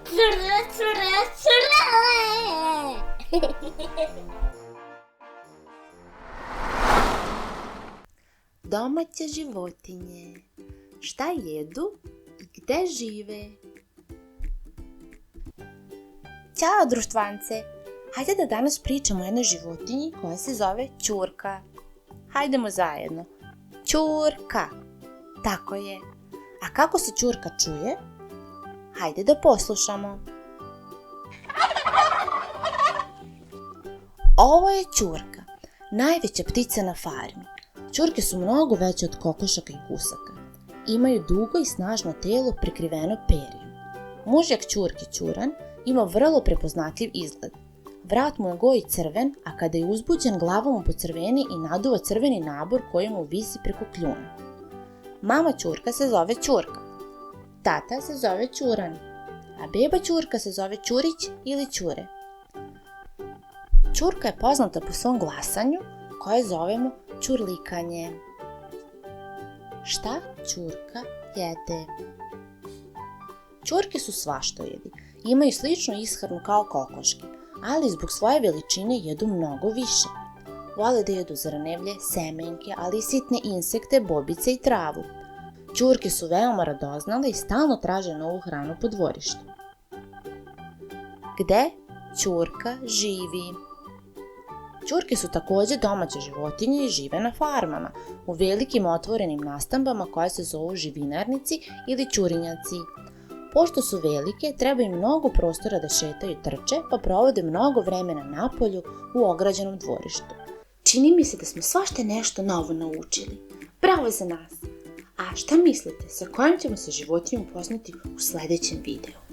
Cure, cure, cure. Domaće životinje. Šta jedu i gde žive? Ćao društvance! Hajde da danas pričamo o jednoj životinji koja se zove ćurka. Hajdemo zajedno. Ćurka. Tako je. A kako se ćurka čuje? Hajde da poslušamo. Ovo je ćurka, najveća ptica na farmi. Ćurke su mnogo veće od kokošaka i gusaka. Imaju dugo i snažno telo prekriveno perijom. Mužjak ćurke ćuran ima vrlo prepoznatljiv izgled. Vrat mu je goji crven, a kada je uzbuđen glava mu pocrveni i naduva crveni nabor koji mu visi preko kljuna. Mama ćurka se zove ćurka. Tata se zove ćuran, a beba ćurka se zove ćurić ili ćure. Ćurka je poznata po svom glasanju, koje zovemo ćurlikanje. Šta ćurka jede? Ćurke su svaštojedi, imaju sličnu ishranu kao kokoške, ali zbog svoje veličine jedu mnogo više. Vole da jedu zrnevlje, semenke, ali i sitne insekte, bobice i travu. Ćurke su veoma radoznale i stalno traže novu hranu po dvorištu. Gde ćurka živi? Ćurke su takođe domaće životinje i žive na farmama, u velikim otvorenim nastambama koje se zovu živinarnici ili ćurinjaci. Pošto su velike, treba im mnogo prostora da šetaju i trče, pa provode mnogo vremena napolju u ograđenom dvorištu. Čini mi se da smo svašta nešto novo naučili. Bravo za nas! A šta mislite, sa kojom ćemo se životinjom upoznati u sledećem videu?